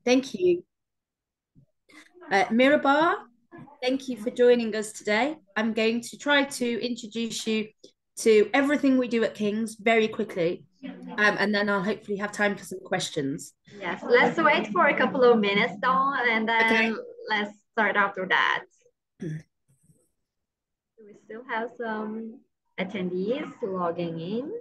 Thank you. Mirabar, thank you for joining us today. I'm going to try to introduce you to everything we do at King's very quickly, and then I'll hopefully have time for some questions. Yes, let's wait for a couple of minutes, Dawn, and then Okay. let's start after that. We still have some attendees logging in.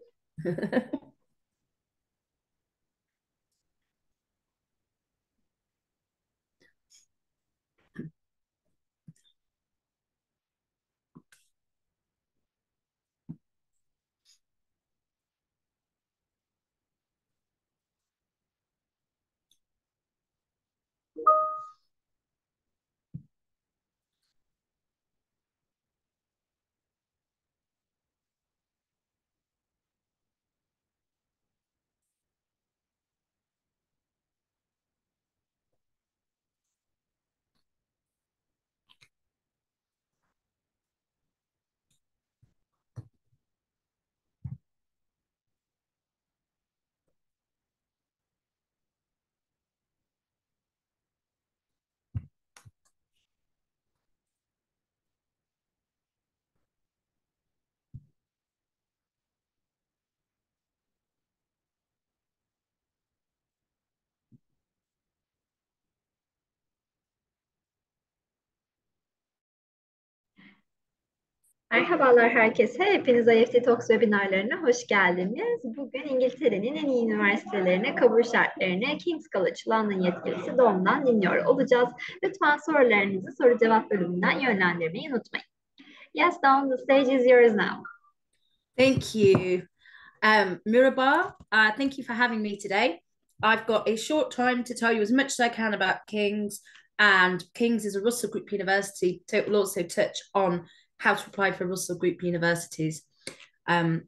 Merhabalar herkese. Hepiniz IEFT Talks webinarlarına hoş geldiniz. Bugün İngiltere'nin en iyi üniversitelerine kabul şartlarını King's College London yetkilisi Dom'dan dinliyor olacağız. Lütfen sorularınızı soru cevap bölümünden yönlendirmeyi unutmayın. Yes, Dom, the stage is yours now. Thank you. Mirabar, thank you for having me today. I've got a short time to tell you as much as I can about King's, and King's is a Russell Group university, so it will also touch on how to apply for Russell Group universities. And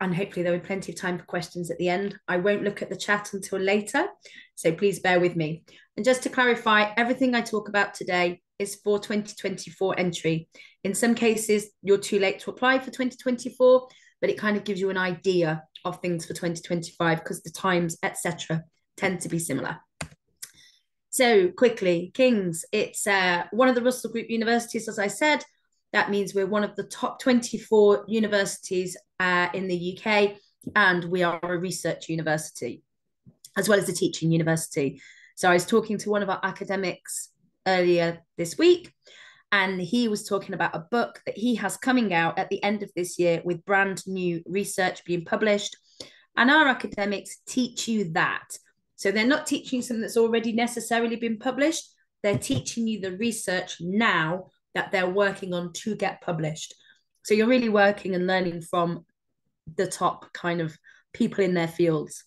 hopefully there will be plenty of time for questions at the end. I won't look at the chat until later, so please bear with me. And just to clarify, everything I talk about today is for 2024 entry. In some cases, you're too late to apply for 2024, but it kind of gives you an idea of things for 2025 because the times, etc., tend to be similar. So quickly, King's, it's one of the Russell Group universities, as I said. That means we're one of the top 24 universities in the UK, and we are a research university, as well as a teaching university. So I was talking to one of our academics earlier this week, and he was talking about a book that he has coming out at the end of this year with brand new research being published. And our academics teach you that. So they're not teaching something that's already necessarily been published. They're teaching you the research now that they're working on to get published. So you're really working and learning from the top kind of people in their fields.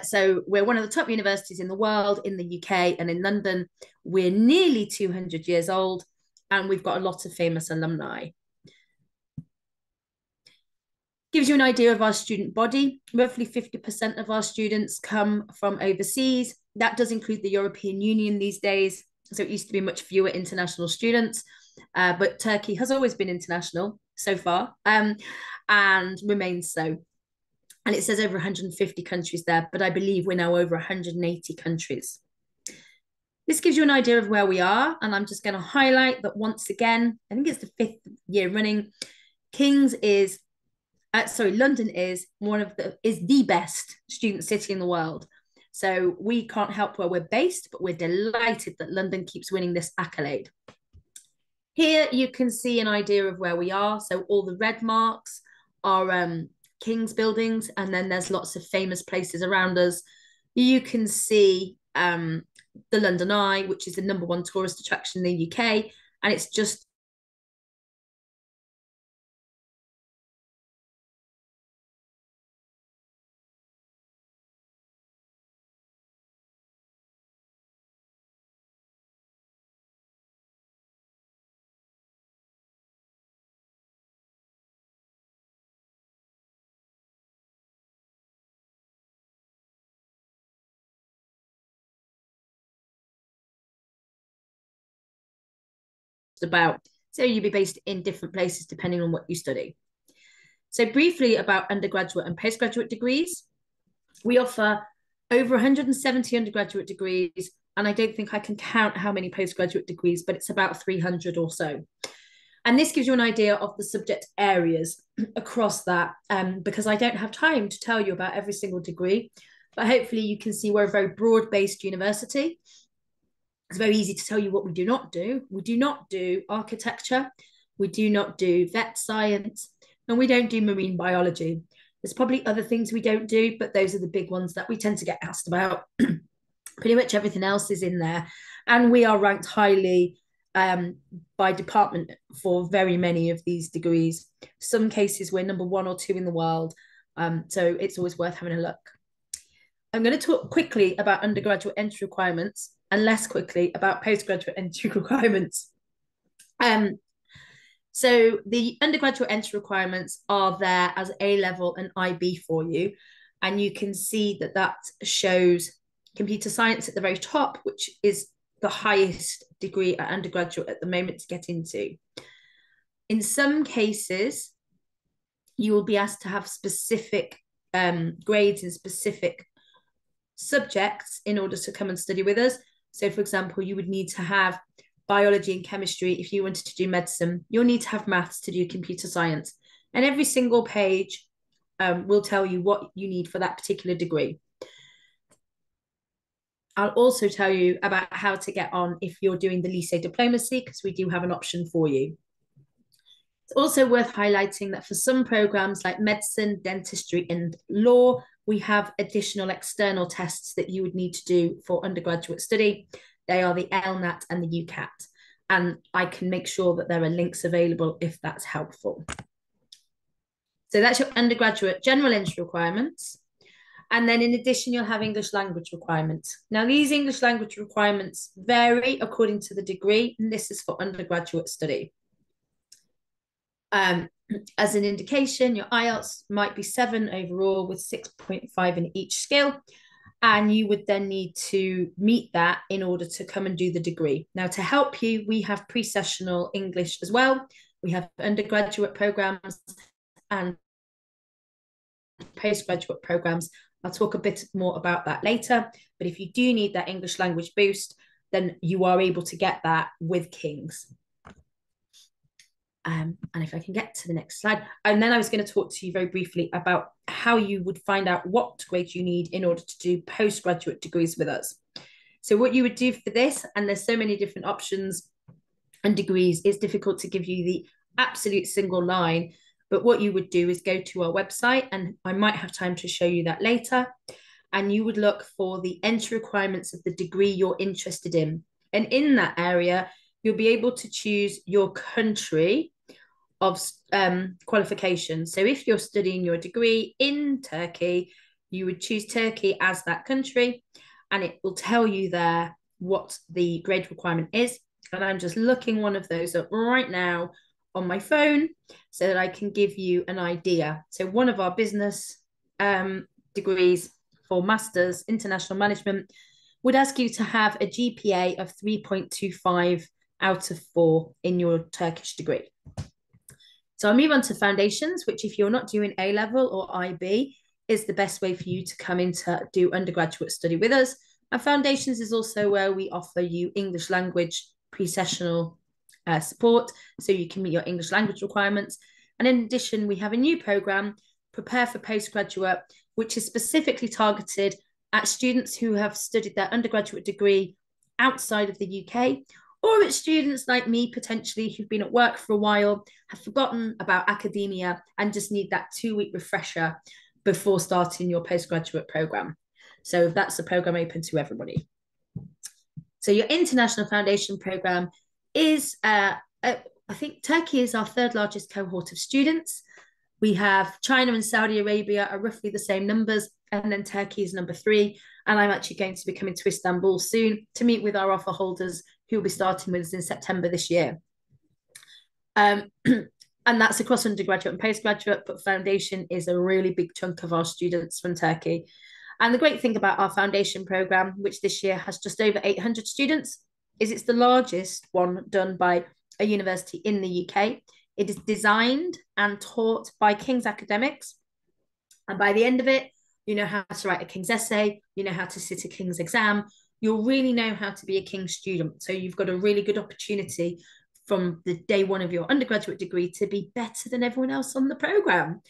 So we're one of the top universities in the world, in the UK and in London. We're nearly 200 years old, and we've got a lot of famous alumni. Gives you an idea of our student body. Roughly 50% of our students come from overseas. That does include the European Union these days. So it used to be much fewer international students, but Turkey has always been international so far, and remains so. And it says over 150 countries there, but I believe we're now over 180 countries. This gives you an idea of where we are, and I'm just going to highlight that once again, I think it's the 5th year running, London is the best student city in the world. So we can't help where we're based, but we're delighted that London keeps winning this accolade. Here you can see an idea of where we are. So all the red marks are King's buildings, and then there's lots of famous places around us. You can see the London Eye, which is the #1 tourist attraction in the UK, and it's just about. So you'll be based in different places depending on what you study. So briefly about undergraduate and postgraduate degrees. We offer over 170 undergraduate degrees, and I don't think I can count how many postgraduate degrees, but it's about 300 or so. And this gives you an idea of the subject areas across that, because I don't have time to tell you about every single degree, but hopefully you can see we're a very broad-based university. It's very easy to tell you what we do not do. We do not do architecture, we do not do vet science, and we don't do marine biology. There's probably other things we don't do, but those are the big ones that we tend to get asked about. Pretty much everything else is in there. And we are ranked highly by department for very many of these degrees. Some cases we're number 1 or 2 in the world. So it's always worth having a look. I'm going to talk quickly about undergraduate entry requirements and less quickly about postgraduate entry requirements. So the undergraduate entry requirements are there as A-level and IB for you. And you can see that shows computer science at the very top, which is the highest degree at undergraduate at the moment to get into. In some cases, you will be asked to have specific grades in specific subjects in order to come and study with us. So, for example, you would need to have biology and chemistry. If you wanted to do medicine, you'll need to have maths to do computer science. And every single page will tell you what you need for that particular degree. I'll also tell you about how to get on if you're doing the lycée diplomacy, because we do have an option for you. It's also worth highlighting that for some programs like medicine, dentistry, and law, we have additional external tests that you would need to do for undergraduate study. They are the LNAT and the UCAT. And I can make sure that there are links available if that's helpful. So that's your undergraduate general entry requirements. And then in addition, you'll have English language requirements. Now, these English language requirements vary according to the degree, and this is for undergraduate study. As an indication, your IELTS might be 7 overall with 6.5 in each skill. And you would then need to meet that in order to come and do the degree. Now, to help you, we have pre-sessional English as well. We have undergraduate programs and postgraduate programs. I'll talk a bit more about that later. But if you do need that English language boost, then you are able to get that with King's. And if I can get to the next slide. And then I was going to talk to you very briefly about how you would find out what grades you need in order to do postgraduate degrees with us. So what you would do for this, and there's so many different options and degrees, it's difficult to give you the absolute single line, but what you would do is go to our website, and I might have time to show you that later, and you would look for the entry requirements of the degree you're interested in. And in that area, you'll be able to choose your country of qualification. So if you're studying your degree in Turkey, you would choose Turkey as that country, and it will tell you there what the grade requirement is. And I'm just looking one of those up right now on my phone so that I can give you an idea. So one of our business degrees for Masters International Management would ask you to have a GPA of 3.25 out of 4 in your Turkish degree. So I'll move on to foundations, which if you're not doing A-level or IB, is the best way for you to come in to do undergraduate study with us. And foundations is also where we offer you English language pre-sessional support, so you can meet your English language requirements. And in addition, we have a new program, Prepare for Postgraduate, which is specifically targeted at students who have studied their undergraduate degree outside of the UK, or it's students like me, potentially, who've been at work for a while, have forgotten about academia, and just need that 2-week refresher before starting your postgraduate program. So that's a program open to everybody. So your International Foundation program is, I think Turkey is our 3rd largest cohort of students. We have China and Saudi Arabia are roughly the same numbers, and then Turkey is number 3. And I'm actually going to be coming to Istanbul soon to meet with our offer holders who will be starting with us in September this year. And that's across undergraduate and postgraduate, but foundation is a really big chunk of our students from Turkey. And the great thing about our foundation program, which this year has just over 800 students, is it's the largest one done by a university in the UK. It is designed and taught by King's academics. And by the end of it, you know how to write a King's essay, you know how to sit a King's exam, you'll really know how to be a King's student. So you've got a really good opportunity from the day one of your undergraduate degree to be better than everyone else on the programme.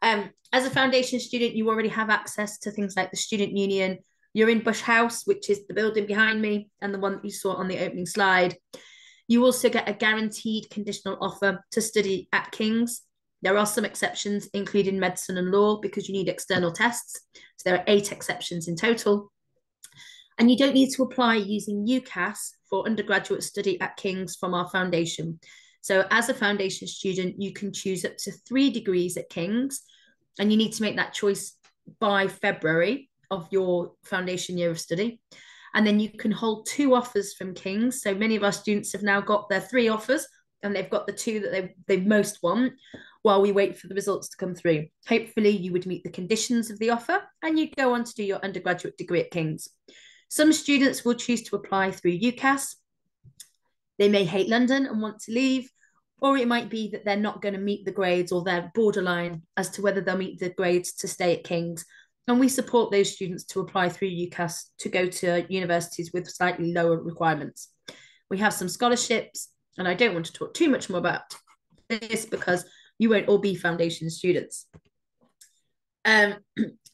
As a foundation student, you already have access to things like the student union. You're in Bush House, which is the building behind me and the one that you saw on the opening slide. You also get a guaranteed conditional offer to study at King's. There are some exceptions, including medicine and law, because you need external tests. So there are 8 exceptions in total. And you don't need to apply using UCAS for undergraduate study at King's from our foundation. So as a foundation student, you can choose up to 3 degrees at King's, and you need to make that choice by February of your foundation year of study. And then you can hold 2 offers from King's. So many of our students have now got their 3 offers, and they've got the 2 that they most want while we wait for the results to come through. Hopefully you would meet the conditions of the offer and you go on to do your undergraduate degree at King's. Some students will choose to apply through UCAS. They may hate London and want to leave, or it might be that they're not going to meet the grades, or they're borderline as to whether they'll meet the grades to stay at King's. And we support those students to apply through UCAS to go to universities with slightly lower requirements. We have some scholarships, and I don't want to talk too much more about this because you won't all be foundation students.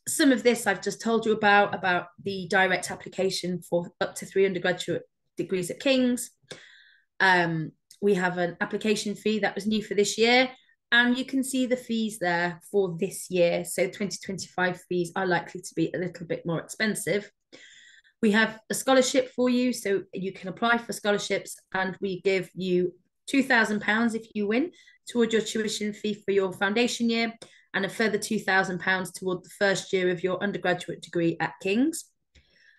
Some of this I've just told you about the direct application for up to 3 undergraduate degrees at King's. We have an application fee that was new for this year, and you can see the fees there for this year. So 2025 fees are likely to be a little bit more expensive. We have a scholarship for you, so you can apply for scholarships, and we give you £2,000 if you win toward your tuition fee for your foundation year, and a further £2,000 toward the first year of your undergraduate degree at King's.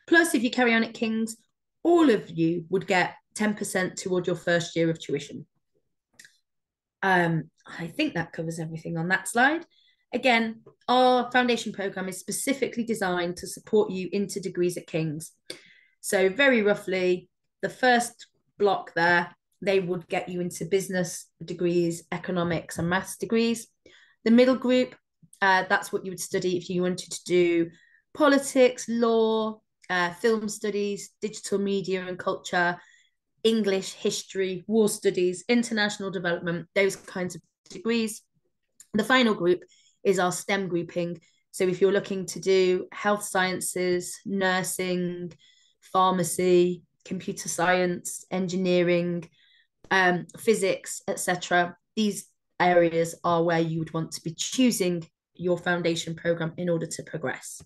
Plus, if you carry on at King's, all of you would get 10% toward your first year of tuition. I think that covers everything on that slide. Again, our foundation programme is specifically designed to support you into degrees at King's. So very roughly, the first block there, they would get you into business degrees, economics and maths degrees. The middle group, that's what you would study if you wanted to do politics, law, film studies, digital media and culture, English, history, war studies, international development, those kinds of degrees. The final group is our STEM grouping. So if you're looking to do health sciences, nursing, pharmacy, computer science, engineering, physics, etc., these areas are where you would want to be choosing your foundation program in order to progress.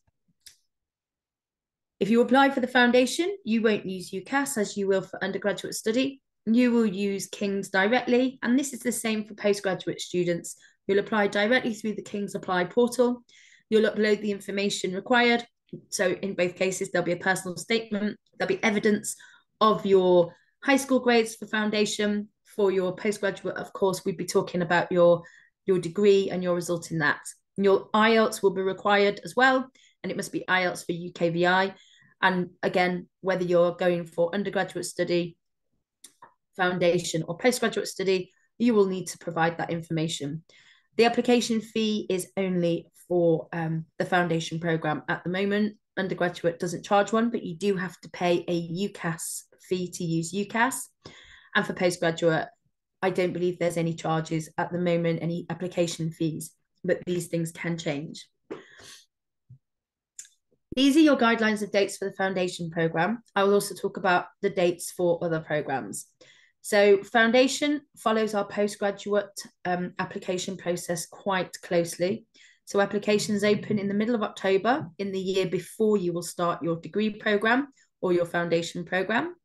If you apply for the foundation, you won't use UCAS as you will for undergraduate study. You will use King's directly, and this is the same for postgraduate students. You'll apply directly through the King's Apply portal. You'll upload the information required. So in both cases, there'll be a personal statement, there'll be evidence of your high school grades for foundation. For your postgraduate, of course, we'd be talking about your degree and your result in that. Your IELTS will be required as well, and it must be IELTS for UKVI. And again, whether you're going for undergraduate study, foundation or postgraduate study, you will need to provide that information. The application fee is only for the foundation program at the moment. Undergraduate doesn't charge one, but you do have to pay a UCAS fee to use UCAS. And for postgraduate, I don't believe there's any charges at the moment, any application fees, but these things can change. These are your guidelines of dates for the foundation program. I will also talk about the dates for other programs. So foundation follows our postgraduate application process quite closely. So applications open in the middle of October in the year before you will start your degree program or your foundation program.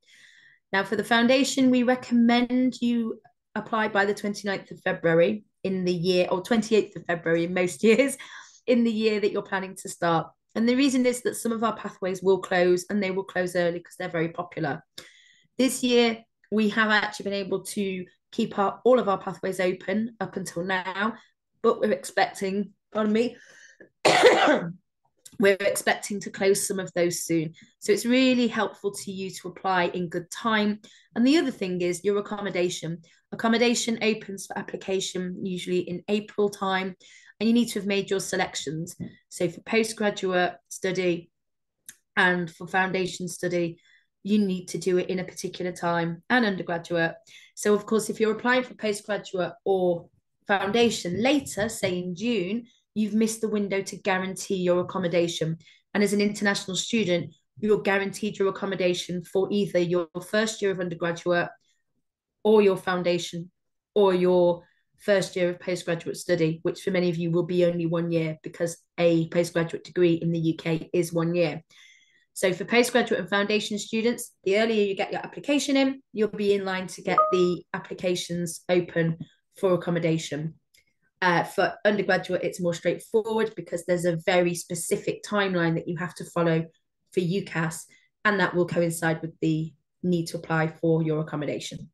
Now for the foundation, we recommend you apply by the 29th of February in the year, or 28th of February in most years, in the year that you're planning to start. And the reason is that some of our pathways will close, and they will close early because they're very popular. This year, we have actually been able to keep all of our pathways open up until now, but we're expecting, pardon me, we're expecting to close some of those soon. So it's really helpful to you to apply in good time. And the other thing is your accommodation. Accommodation opens for application usually in April time, and you need to have made your selections. So for postgraduate study and for foundation study, you need to do it in a particular time, and undergraduate. So of course, if you're applying for postgraduate or foundation later, say in June, you've missed the window to guarantee your accommodation. And as an international student, you're guaranteed your accommodation for either your first year of undergraduate or your foundation or your first year of postgraduate study, which for many of you will be only 1 year because a postgraduate degree in the UK is 1 year. So for postgraduate and foundation students, the earlier you get your application in, you'll be in line to get the applications open for accommodation. For undergraduate, it's more straightforward because there's a very specific timeline that you have to follow for UCAS, and that will coincide with the need to apply for your accommodation.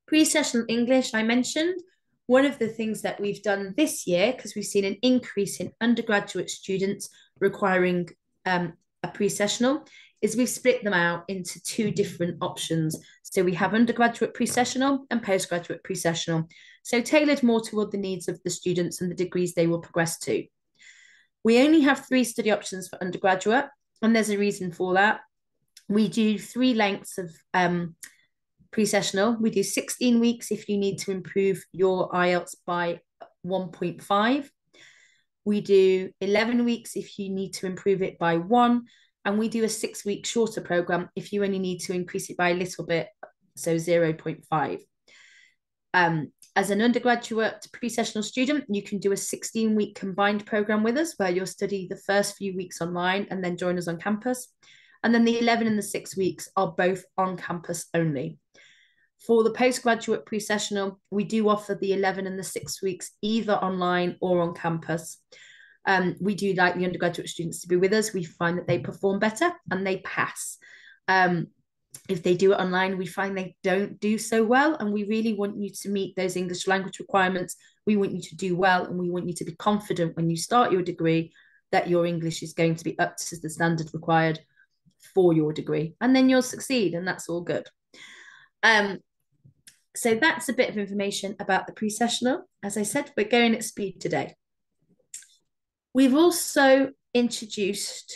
Pre-sessional English, I mentioned. One of the things that we've done this year, because we've seen an increase in undergraduate students requiring a pre-sessional, is we've split them out into 2 different options. So we have undergraduate pre-sessional and postgraduate pre-sessional. So tailored more toward the needs of the students and the degrees they will progress to. We only have 3 study options for undergraduate, and there's a reason for that. We do 3 lengths of pre-sessional. We do 16 weeks if you need to improve your IELTS by 1.5. We do 11 weeks if you need to improve it by 1. And we do a 6-week shorter program if you only need to increase it by a little bit, so 0.5. As an undergraduate pre-sessional student, you can do a 16-week combined program with us where you'll study the first few weeks online and then join us on campus. And then the 11 and the 6 weeks are both on campus only. For the postgraduate pre-sessional, we do offer the 11 and the 6 weeks either online or on campus. We do like the undergraduate students to be with us. We find that they perform better and they pass. If they do it online, we find they don't do so well. And we really want you to meet those English language requirements. We want you to do well, and we want you to be confident when you start your degree that your English is going to be up to the standard required for your degree. And then you'll succeed, and that's all good. So that's a bit of information about the pre-sessional. As I said, we're going at speed today. We've also introduced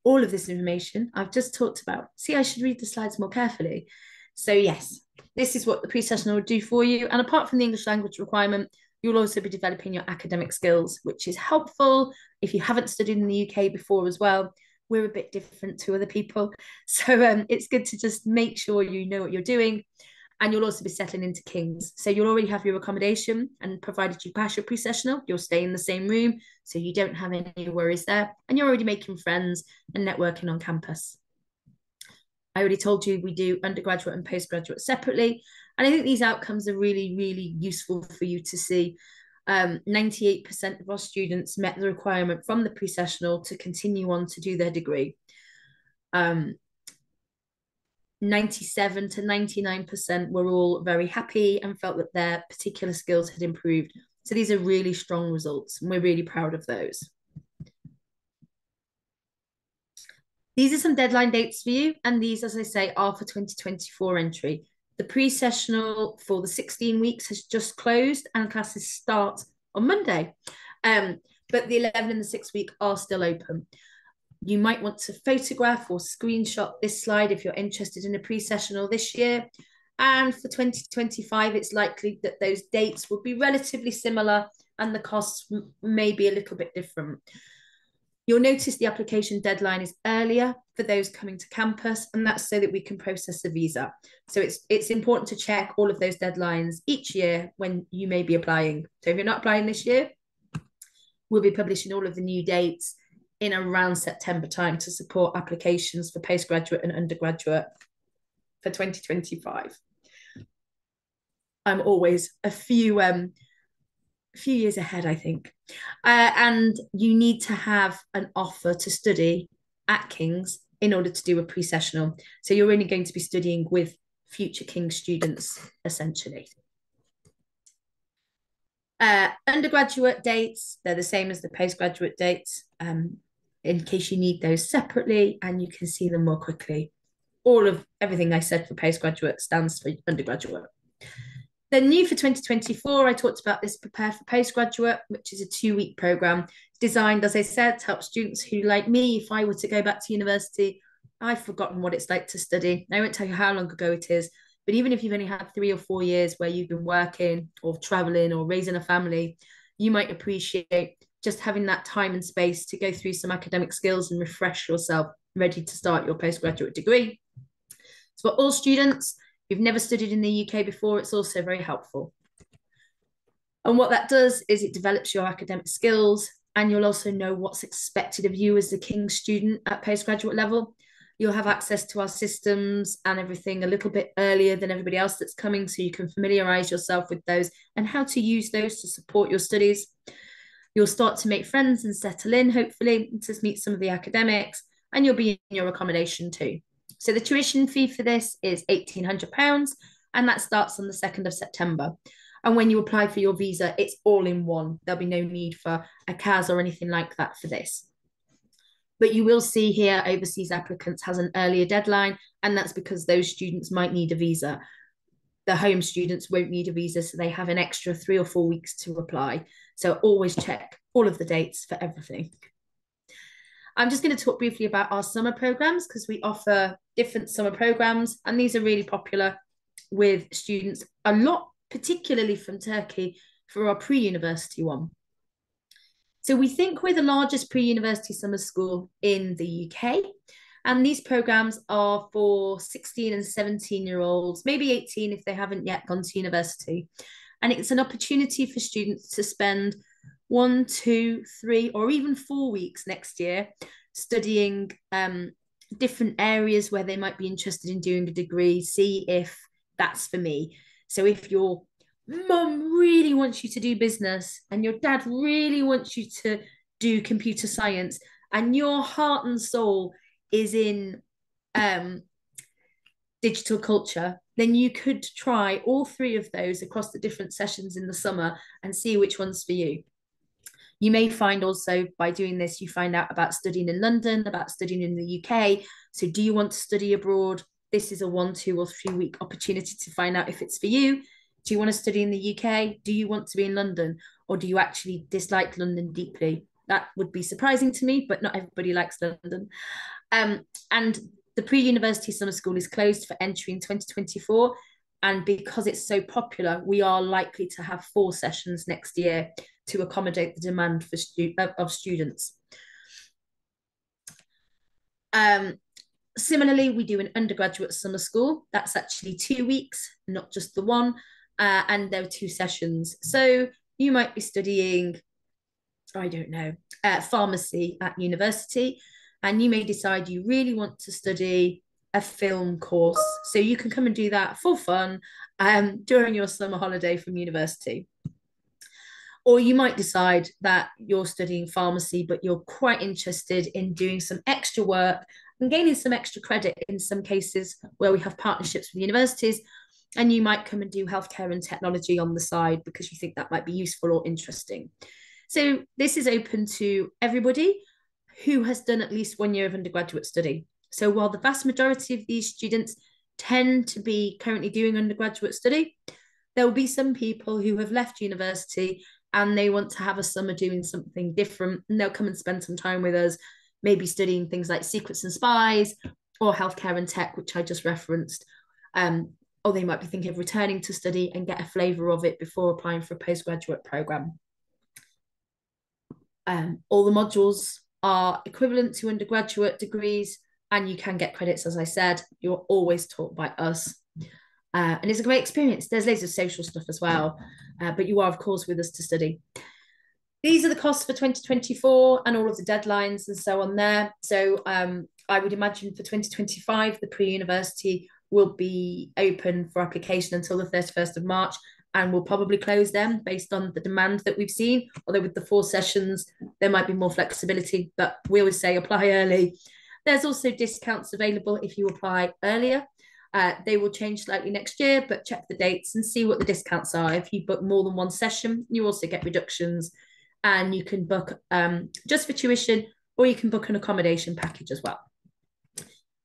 all of this information I've just talked about. See, I should read the slides more carefully. So yes, this is what the pre-sessional will do for you. And apart from the English language requirement, you'll also be developing your academic skills, which is helpful if you haven't studied in the UK before as well. We're a bit different to other people. So it's good to just make sure you know what you're doing. And you'll also be settling into King's. So you'll already have your accommodation, and provided you pass your pre-sessional, you'll stay in the same room. So you don't have any worries there. And you're already making friends and networking on campus. I already told you we do undergraduate and postgraduate separately. And I think these outcomes are really, really useful for you to see. 98% of our students met the requirement from the pre-sessional to continue on to do their degree. 97 to 99% were all very happy and felt that their particular skills had improved. So these are really strong results, and we're really proud of those. These are some deadline dates for you, and these, as I say, are for 2024 entry. The pre-sessional for the 16 weeks has just closed, and classes start on Monday. But the 11 and the 6 week are still open. You might want to photograph or screenshot this slide if you're interested in a pre-sessional this year. And for 2025, it's likely that those dates will be relatively similar and the costs may be a little bit different. You'll notice the application deadline is earlier for those coming to campus, and that's so that we can process the visa. So it's important to check all of those deadlines each year when you may be applying. So if you're not applying this year, we'll be publishing all of the new dates in around September time to support applications for postgraduate and undergraduate for 2025. I'm always a few years ahead, I think. And you need to have an offer to study at King's in order to do a pre-sessional. So you're only going to be studying with future King's students, essentially. Undergraduate dates, they're the same as the postgraduate dates, in case you need those separately, and you can see them more quickly. Everything I said for postgraduate stands for undergraduate. Then new for 2024, I talked about this Prepare for Postgraduate, which is a 2-week program designed, as I said, to help students who, like me, if I were to go back to university, I've forgotten what it's like to study. I won't tell you how long ago it is, but even if you've only had 3 or 4 years where you've been working or traveling or raising a family, you might appreciate just having that time and space to go through some academic skills and refresh yourself, ready to start your postgraduate degree. So for all students, if you've never studied in the UK before, it's also very helpful. And what that does is it develops your academic skills, and you'll also know what's expected of you as a King's student at postgraduate level. You'll have access to our systems and everything a little bit earlier than everybody else that's coming, so you can familiarise yourself with those and how to use those to support your studies. You'll start to make friends and settle in, hopefully, to meet some of the academics, and you'll be in your accommodation too. So the tuition fee for this is £1,800, and that starts on the 2nd of September. And when you apply for your visa, it's all in one. There'll be no need for a CAS or anything like that for this. But you will see here overseas applicants has an earlier deadline, and that's because those students might need a visa. The home students won't need a visa, so they have an extra 3 or 4 weeks to apply. So always check all of the dates for everything. I'm just going to talk briefly about our summer programs, because we offer different summer programs, and these are really popular with students, a lot, particularly from Turkey, for our pre-university one. So we think we're the largest pre-university summer school in the UK, and these programs are for 16 and 17-year-olds, maybe 18 if they haven't yet gone to university. And it's an opportunity for students to spend 1, 2, 3, or even 4 weeks next year studying different areas where they might be interested in doing a degree, see if that's for me. So if your mum really wants you to do business and your dad really wants you to do computer science and your heart and soul is in digital culture, then you could try all 3 of those across the different sessions in the summer and see which one's for you. You may find also by doing this, you find out about studying in London, about studying in the UK. So do you want to study abroad? This is a 1, 2, or 3 week opportunity to find out if it's for you. Do you want to study in the UK? Do you want to be in London? Or do you actually dislike London deeply? That would be surprising to me, but not everybody likes London. And the pre-university summer school is closed for entry in 2024. And because it's so popular, we are likely to have 4 sessions next year to accommodate the demand for of students. Similarly, we do an undergraduate summer school. That's actually 2 weeks, not just the one. And there are 2 sessions. So you might be studying, I don't know, pharmacy at university, and you may decide you really want to study a film course. So you can come and do that for fun during your summer holiday from university. Or you might decide that you're studying pharmacy, but you're quite interested in doing some extra work and gaining some extra credit in some cases where we have partnerships with universities. And you might come and do healthcare and technology on the side because you think that might be useful or interesting. So this is open to everybody who has done at least 1 year of undergraduate study. So while the vast majority of these students tend to be currently doing undergraduate study, there will be some people who have left university and they want to have a summer doing something different, and they'll come and spend some time with us, maybe studying things like secrets and spies or healthcare and tech, which I just referenced. Or they might be thinking of returning to study and get a flavour of it before applying for a postgraduate programme. All the modules are equivalent to undergraduate degrees, and you can get credits, as I said. You're always taught by us. And it's a great experience. There's loads of social stuff as well, but you are, of course, with us to study. These are the costs for 2024 and all of the deadlines and so on there. So I would imagine for 2025, the pre-university will be open for application until the 31st of March, and we'll probably close them based on the demand that we've seen. Although with the 4 sessions, there might be more flexibility, but we always say apply early. There's also discounts available if you apply earlier. They will change slightly next year, but check the dates and see what the discounts are. If you book more than 1 session, you also get reductions, and you can book just for tuition, or you can book an accommodation package as well.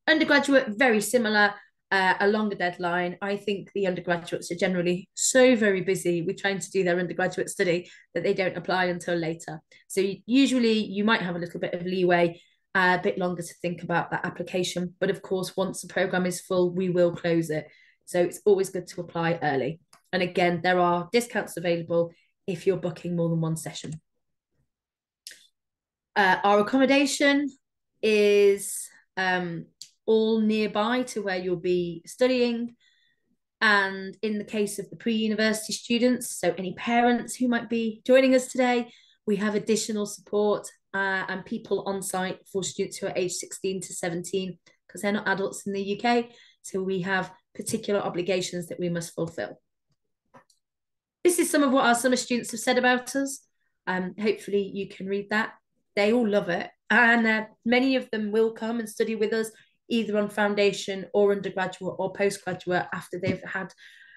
Undergraduate, very similar. a longer deadline. I think the undergraduates are generally so very busy with trying to do their undergraduate study that they don't apply until later. So usually you might have a little bit of leeway, a bit longer to think about that application. But of course, once the program is full, we will close it. So it's always good to apply early. And again, there are discounts available if you're booking more than one session. Our accommodation is all nearby to where you'll be studying. And in the case of the pre-university students, so any parents who might be joining us today, we have additional support and people on site for students who are aged 16 to 17, because they're not adults in the UK. So we have particular obligations that we must fulfill. This is some of what our summer students have said about us. Hopefully you can read that. They all love it. And many of them will come and study with us, either on foundation or undergraduate or postgraduate, after they've had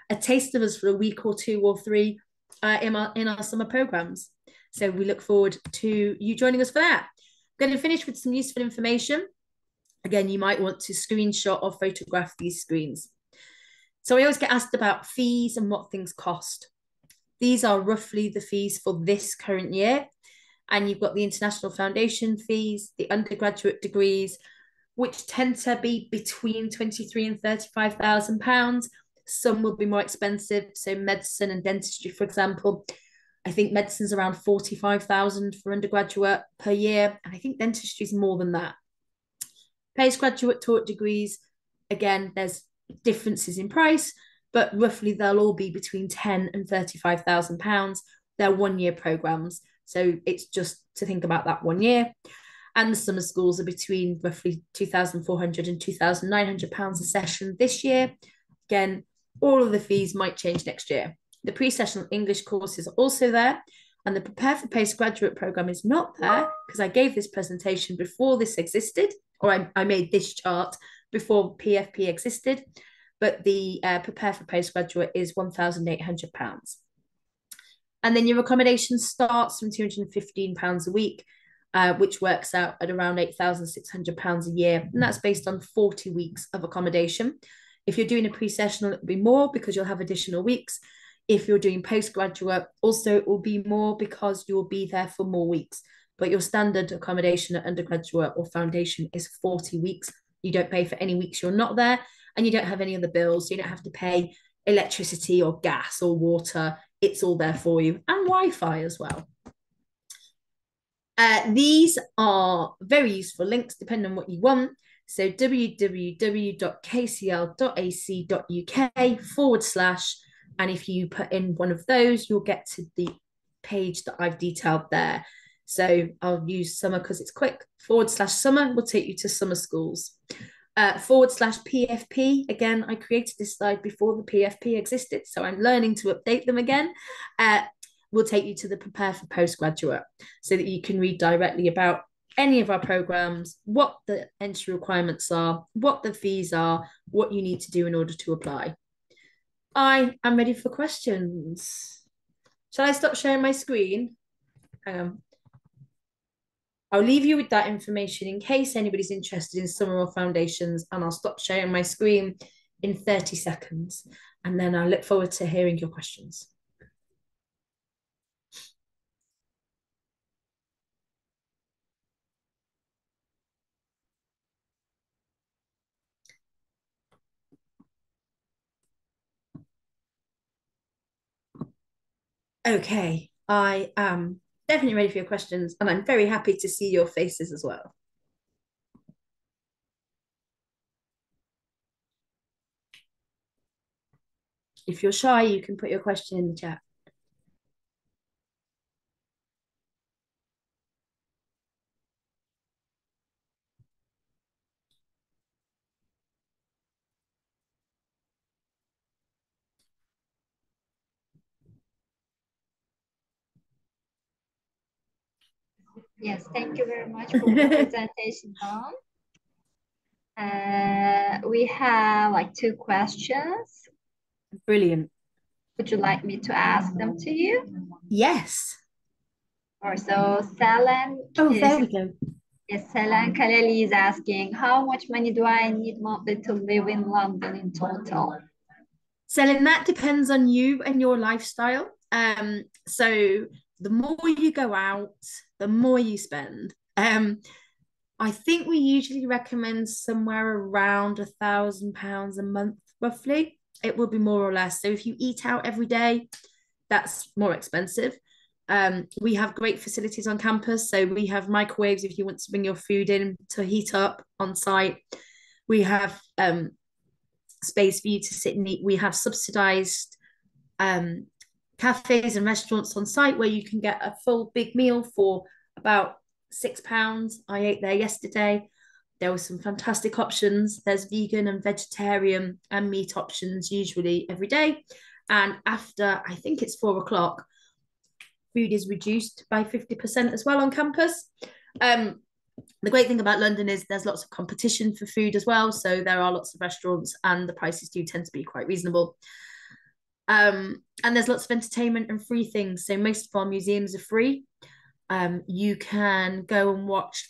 a taste of us for a week or 2 or 3 in our summer programs. So we look forward to you joining us for that. I'm going to finish with some useful information. Again, you might want to screenshot or photograph these screens. So I always get asked about fees and what things cost. These are roughly the fees for this current year. And you've got the international foundation fees, the undergraduate degrees, which tend to be between £23,000 and £35,000. Some will be more expensive. So medicine and dentistry, for example, I think medicine's around £45,000 for undergraduate per year. And I think dentistry is more than that. Postgraduate taught degrees, again, there's differences in price, but roughly they'll all be between £10,000 and £35,000. They're 1-year programs. So it's just to think about that 1 year. And the summer schools are between roughly £2,400 and £2,900 a session this year. Again, all of the fees might change next year. The pre-sessional English courses are also there. And the Prepare for Postgraduate programme is not there because I gave this presentation before this existed, or I made this chart before PFP existed. But the Prepare for Postgraduate is £1,800. And then your accommodation starts from £215 a week, which works out at around £8,600 a year. And that's based on 40 weeks of accommodation. If you're doing a pre-sessional, it'll be more because you'll have additional weeks. If you're doing postgraduate, also it will be more because you'll be there for more weeks. But your standard accommodation at undergraduate or foundation is 40 weeks. You don't pay for any weeks you're not there, and you don't have any other bills. So you don't have to pay electricity or gas or water. It's all there for you, and Wi-Fi as well. These are very useful links depending on what you want. So www.kcl.ac.uk/, and if you put in one of those, you'll get to the page that I've detailed there. So I'll use summer because it's quick. /summer will take you to summer schools. /PFP. Again, I created this slide before the PFP existed, so I'm learning to update them again. Will take you to the Prepare for Postgraduate so that you can read directly about any of our programs, what the entry requirements are, what the fees are, what you need to do in order to apply. I am ready for questions. Shall I stop sharing my screen? Hang on. I'll leave you with that information in case anybody's interested in summer or foundations, and I'll stop sharing my screen in 30 seconds. And then I look forward to hearing your questions. Okay, I am definitely ready for your questions, and I'm very happy to see your faces as well. If you're shy, you can put your question in the chat. Yes, thank you very much for the presentation, Dawn. We have like 2 questions. Brilliant. Would you like me to ask them to you? Yes. Or so, Selen. Oh, there we go. Yes, Selen Kaleli is asking, how much money do I need monthly to live in London in total? Selling that depends on you and your lifestyle. So the more you go out, the more you spend. I think we usually recommend somewhere around £1,000 a month, roughly. It will be more or less. So if you eat out every day, that's more expensive. We have great facilities on campus. So we have microwaves if you want to bring your food in to heat up on site. We have space for you to sit and eat. We have subsidized cafes and restaurants on site where you can get a full big meal for about £6. I ate there yesterday. There were some fantastic options. There's vegan and vegetarian and meat options usually every day. And after, I think it's 4 o'clock, food is reduced by 50% as well on campus. The great thing about London is there's lots of competition for food as well. So there are lots of restaurants and the prices do tend to be quite reasonable. And there's lots of entertainment and free things. So most of our museums are free. You can go and watch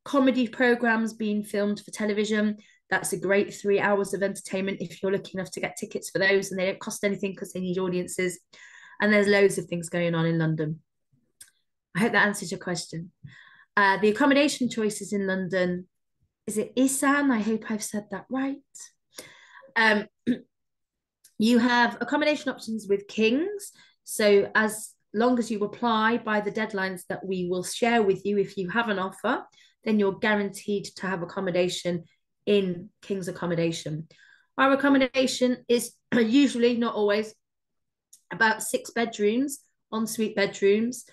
comedy programs being filmed for television. That's a great 3 hours of entertainment if you're lucky enough to get tickets for those, and they don't cost anything because they need audiences. And there's loads of things going on in London. I hope that answers your question. The accommodation choices in London, is it Isan? I hope I've said that right. You have accommodation options with King's. So as long as you apply by the deadlines that we will share with you, if you have an offer, then you're guaranteed to have accommodation in King's accommodation. Our accommodation is usually, not always, about 6 bedrooms, ensuite bedrooms,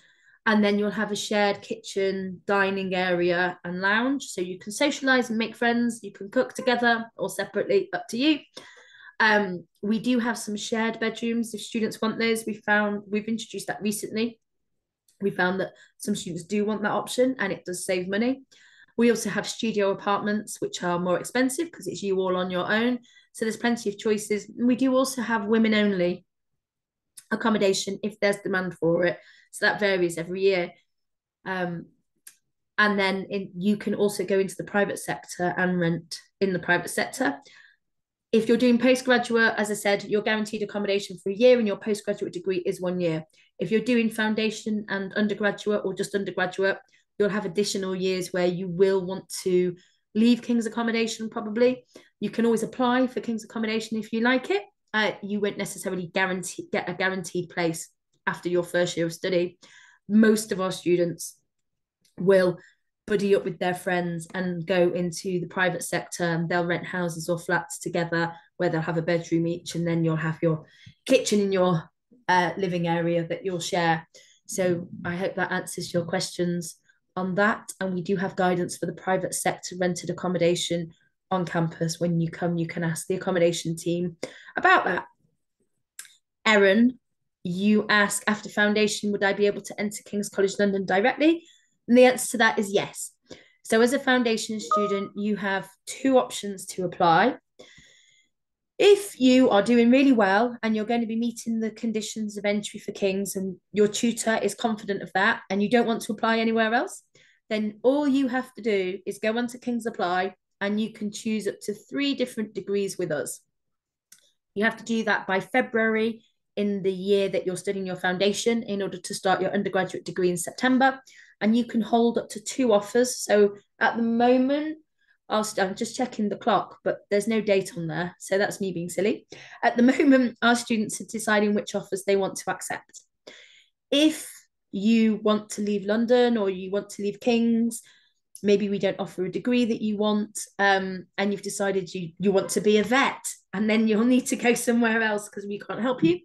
and then you'll have a shared kitchen, dining area, and lounge. So you can socialize and make friends. You can cook together or separately, up to you. We do have some shared bedrooms if students want those. We've introduced that recently. We found that some students do want that option and it does save money. We also have studio apartments, which are more expensive because it's you all on your own. So there's plenty of choices. We do also have women only accommodation if there's demand for it. So that varies every year. And then you can also go into the private sector and rent in the private sector. If you're doing postgraduate, as I said, you're guaranteed accommodation for a year and your postgraduate degree is 1 year. If you're doing foundation and undergraduate or just undergraduate, you'll have additional years where you will want to leave King's accommodation probably. You can always apply for King's accommodation if you like it. You won't necessarily get a guaranteed place after your first year of study. Most of our students will buddy up with their friends and go into the private sector, and they'll rent houses or flats together where they'll have a bedroom each, and then you'll have your kitchen in your living area that you'll share. So I hope that answers your questions on that. And we do have guidance for the private sector rented accommodation on campus. When you come, you can ask the accommodation team about that. Erin, you ask, after foundation, would I be able to enter King's College London directly? And the answer to that is yes. So as a foundation student, you have 2 options to apply. If you are doing really well and you're going to be meeting the conditions of entry for King's and your tutor is confident of that and you don't want to apply anywhere else, then all you have to do is go onto King's Apply and you can choose up to 3 different degrees with us. You have to do that by February in the year that you're studying your foundation in order to start your undergraduate degree in September. And you can hold up to 2 offers. So at the moment, I'm just checking the clock, but there's no date on there. So that's me being silly. At the moment, our students are deciding which offers they want to accept. If you want to leave London or you want to leave King's, maybe we don't offer a degree that you want, and you've decided you want to be a vet, and then you'll need to go somewhere else because we can't help you.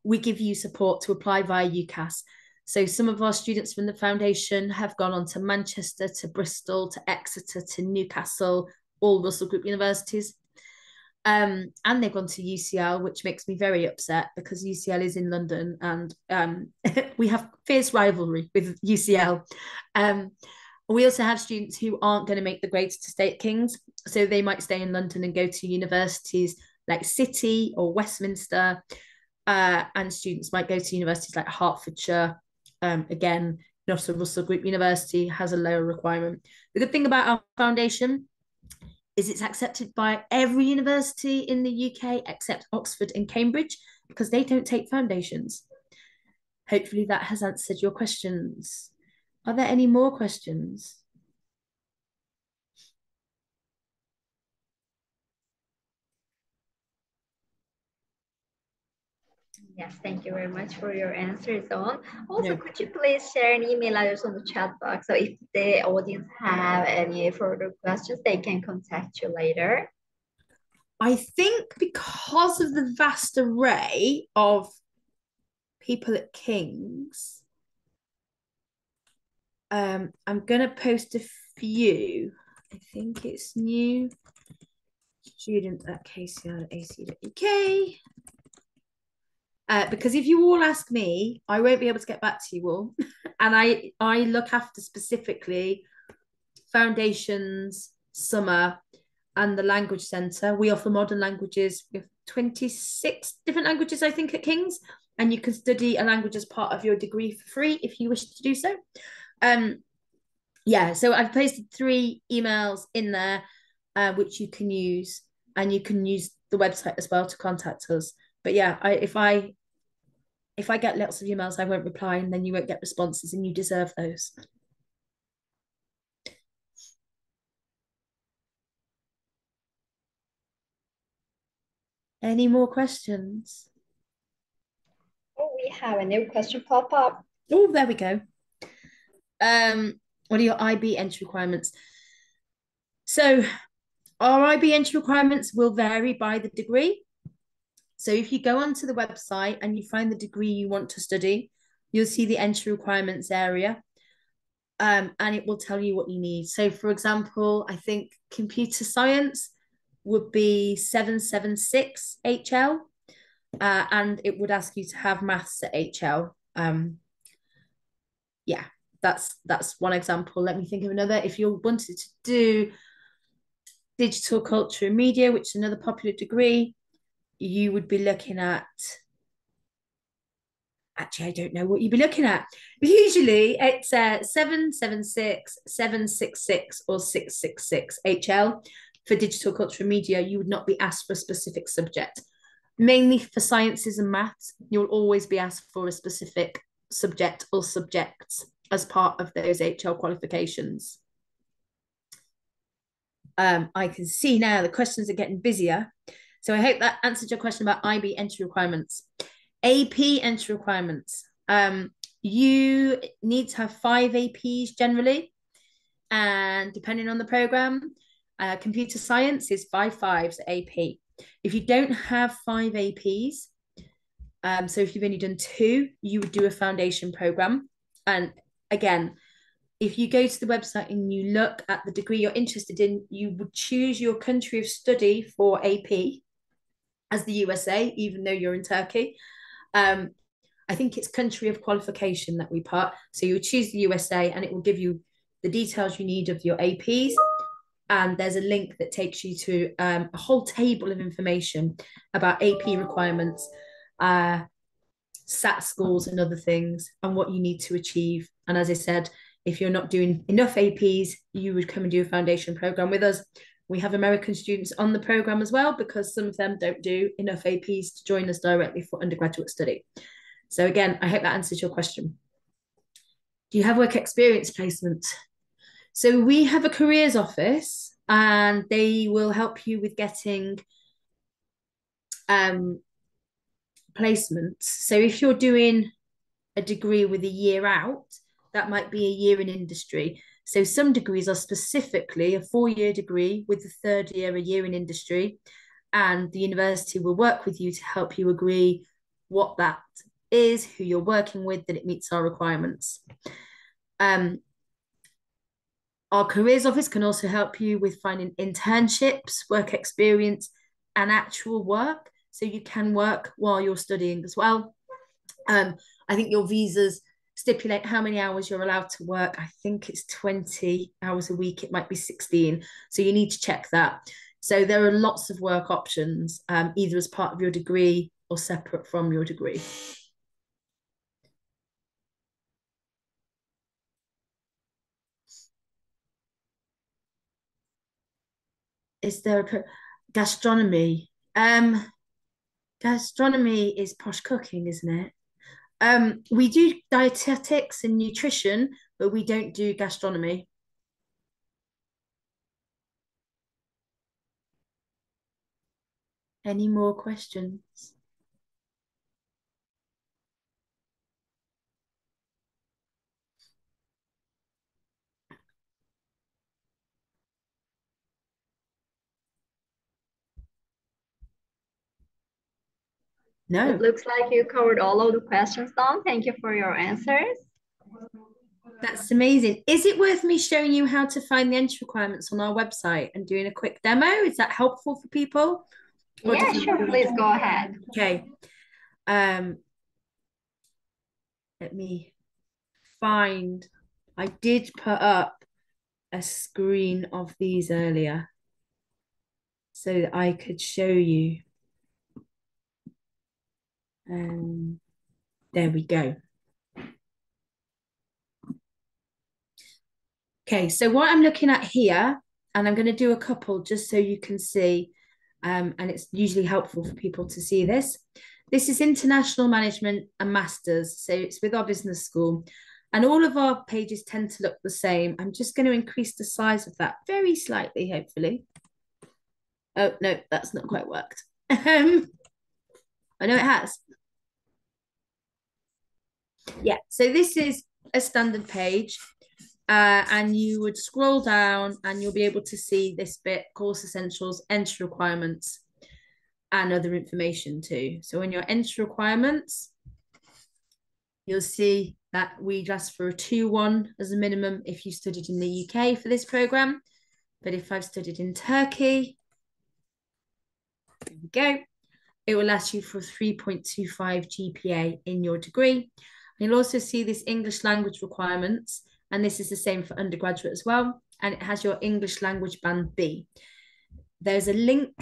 We give you support to apply via UCAS. So some of our students from the foundation have gone on to Manchester, to Bristol, to Exeter, to Newcastle, all Russell Group universities. And they've gone to UCL, which makes me very upset because UCL is in London and we have fierce rivalry with UCL. We also have students who aren't going to make the grades to stay at King's. So they might stay in London and go to universities like City or Westminster. And students might go to universities like Hertfordshire Again, not a Russell Group university, has a lower requirement. The good thing about our foundation is it's accepted by every university in the UK except Oxford and Cambridge, because they don't take foundations. Hopefully that has answered your questions. Are there any more questions? Yes, thank you very much for your answers on. Also, could you please share an email address on the chat box? So if the audience have any further questions, they can contact you later. I think because of the vast array of people at King's, I'm going to post a few. I think it's new student at kcr.ac.uk. Because if you all ask me, I won't be able to get back to you all. And I look after specifically foundations, summer, and the language centre. We offer modern languages. We have 26 different languages, I think, at King's. And you can study a language as part of your degree for free if you wish to do so. Yeah, so I've posted 3 emails in there, which you can use. And you can use the website as well to contact us. But yeah, if I get lots of emails, I won't reply, and then you won't get responses, and you deserve those. Any more questions? Oh, we have a new question pop up. Oh, there we go. What are your IB entry requirements? So our IB entry requirements will vary by the degree. So if you go onto the website and you find the degree you want to study, you'll see the entry requirements area. And it will tell you what you need. So for example, I think computer science would be 776 HL, and it would ask you to have maths at HL. Yeah, that's one example. Let me think of another. If you wanted to do digital culture and media, which is another popular degree, you would be looking at, actually, I don't know what you'd be looking at. But usually it's 776, 766, or 666 HL. For digital culture and media, you would not be asked for a specific subject. Mainly for sciences and maths, you'll always be asked for a specific subject or subjects as part of those HL qualifications. I can see now the questions are getting busier. So I hope that answered your question about IB entry requirements. AP entry requirements. You need to have 5 APs generally, and depending on the program, computer science is 5 5s AP. If you don't have 5 APs, so if you've only done 2, you would do a foundation program. And again, if you go to the website and you look at the degree you're interested in, you would choose your country of study for AP as the USA, even though you're in Turkey. I think it's country of qualification that we put. So you would choose the USA, and it will give you the details you need of your APs. And there's a link that takes you to a whole table of information about AP requirements, SAT scores and other things, and what you need to achieve. And as I said, if you're not doing enough APs, you would come and do a foundation program with us. We have American students on the program as well, because some of them don't do enough APs to join us directly for undergraduate study. So again, I hope that answers your question. Do you have work experience placement? So we have a careers office, and they will help you with getting placements. So if you're doing a degree with a year out, that might be a year in industry. So some degrees are specifically a 4-year degree with the 3rd year a year in industry, and the university will work with you to help you agree what that is, who you're working with, that it meets our requirements. Our careers office can also help you with finding internships, work experience, and actual work, so you can work while you're studying as well. I think your visas stipulate how many hours you're allowed to work. I think it's 20 hours a week. It might be 16. So you need to check that. So there are lots of work options, either as part of your degree or separate from your degree. is there a gastronomy? Gastronomy is posh cooking, isn't it? We do dietetics and nutrition, but we don't do gastronomy. Any more questions? No. It looks like you covered all of the questions, Dawn. Thank you for your answers. That's amazing. Is it worth me showing you how to find the entry requirements on our website and doing a quick demo? Is that helpful for people? Yeah, sure. Please go ahead. Okay. Let me find. I did put up a screen of these earlier so that I could show you. There we go. Okay, so what I'm looking at here, and I'm going to do a couple just so you can see, and it's usually helpful for people to see this. This is International Management and Masters, so it's with our business school. And all of our pages tend to look the same. I'm just going to increase the size of that very slightly, hopefully. Oh, no, that's not quite worked. I know it has. Yeah, so this is a standard page. And you would scroll down and you'll be able to see this bit, course essentials, entry requirements, and other information too. So in your entry requirements, you'll see that we'd ask for a 2-1 as a minimum if you studied in the UK for this program. But if I've studied in Turkey, there we go, it will ask you for 3.25 GPA in your degree. You'll also see this English language requirements, and this is the same for undergraduate as well. And it has your English language band B. There's a link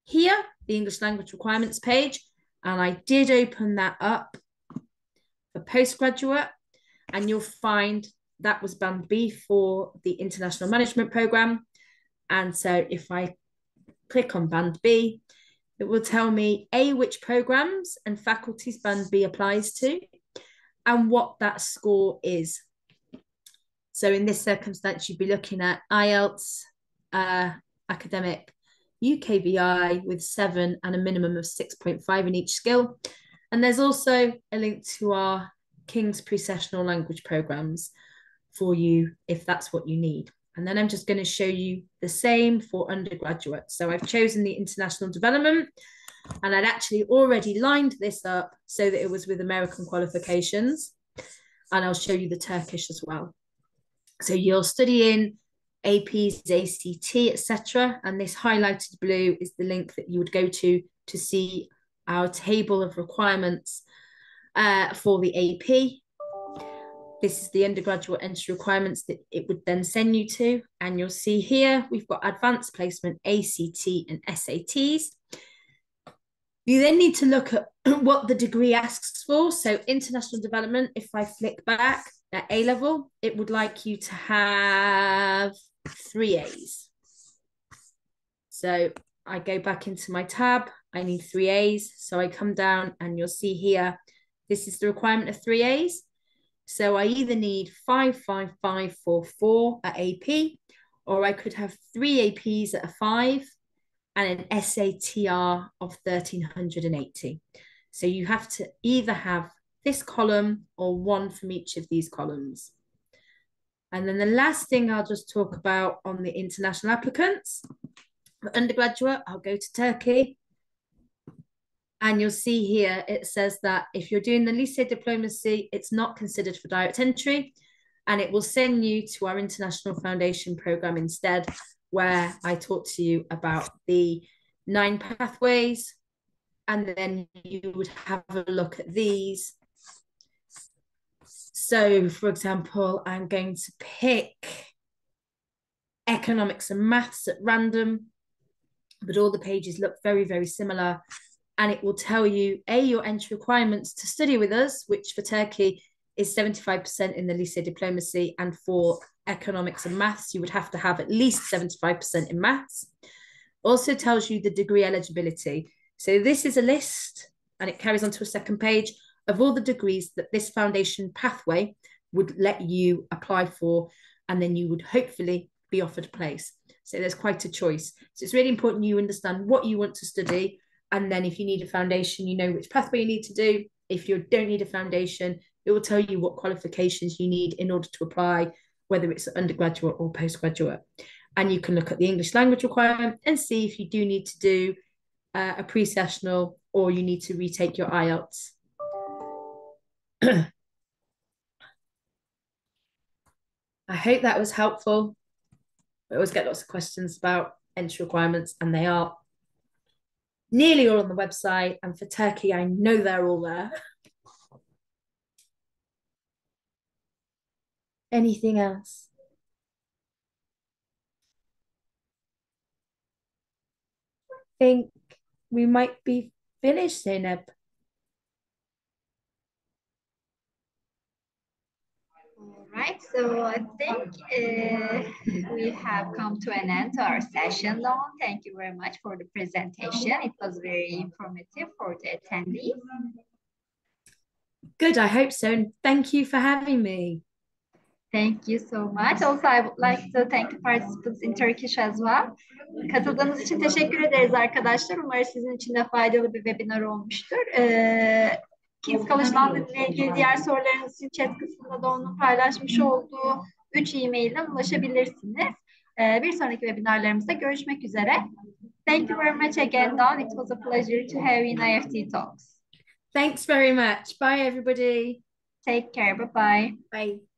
here, the English language requirements page. And I did open that up for postgraduate. And you'll find that was band B for the International Management Programme. And so if I click on band B, it will tell me A, which programmes and faculties band B applies to, and what that score is. So in this circumstance, you'd be looking at IELTS, academic, UKVI with 7 and a minimum of 6.5 in each skill. And there's also a link to our King's Pre-Sessional Language programs for you if that's what you need. And then I'm just going to show you the same for undergraduate. So I've chosen the international development, and I'd actually already lined this up so that it was with American qualifications. And I'll show you the Turkish as well. So you're studying APs, ACT, etc. And this highlighted blue is the link that you would go to see our table of requirements for the AP. This is the undergraduate entry requirements that it would then send you to. And you'll see here, we've got advanced placement, ACT and SATs. You then need to look at what the degree asks for. So international development, if I flick back at A level, it would like you to have 3 A's. So I go back into my tab, I need 3 A's. So I come down and you'll see here, this is the requirement of 3 A's. So I either need 55544 at AP, or I could have 3 APs at a 5 and an SATR of 1380. So you have to either have this column or one from each of these columns. And then the last thing I'll just talk about on the international applicants. For undergraduate, I'll go to Turkey. And you'll see here, it says that if you're doing the lycée diplomacy, it's not considered for direct entry. And it will send you to our International Foundation Programme instead, where I talk to you about the 9 pathways. And then you would have a look at these. So, for example, I'm going to pick economics and maths at random, but all the pages look very, very similar. And it will tell you, A, your entry requirements to study with us, which for Turkey is 75% in the lycée diplomacy, and for economics and maths, you would have to have at least 75% in maths. Also tells you the degree eligibility. So this is a list, and it carries on to a second page, of all the degrees that this foundation pathway would let you apply for, and then you would hopefully be offered a place. So there's quite a choice. So it's really important you understand what you want to study, and then if you need a foundation, you know which pathway you need to do. If you don't need a foundation, it will tell you what qualifications you need in order to apply, whether it's undergraduate or postgraduate. And you can look at the English language requirement and see if you do need to do a pre-sessional or you need to retake your IELTS. I hope that was helpful. I always get lots of questions about entry requirements, and they are nearly all on the website. And for Turkey, I know they're all there. Anything else? I think we might be finished, Zainab. All right, so I think we have come to an end to our session, Dawn. Thank you very much for the presentation. It was very informative for the attendees. Good, I hope so. And thank you for having me. Thank you so much. Also, I would like to thank the participants in Turkish as well. Katıldığınız için teşekkür ederiz arkadaşlar. Umarım sizin için de faydalı bir webinar olmuştur. Kings College London ile ilgili diğer sorularınız için chat kısmında da onun paylaşmış olduğu 3 e-mailden ulaşabilirsiniz. Bir sonraki webinarlarımızda görüşmek üzere. Thank you very much again, Dawn. It was a pleasure to have you in IEFT Talks. Thanks very much. Bye, everybody. Take care. Bye-bye. Bye.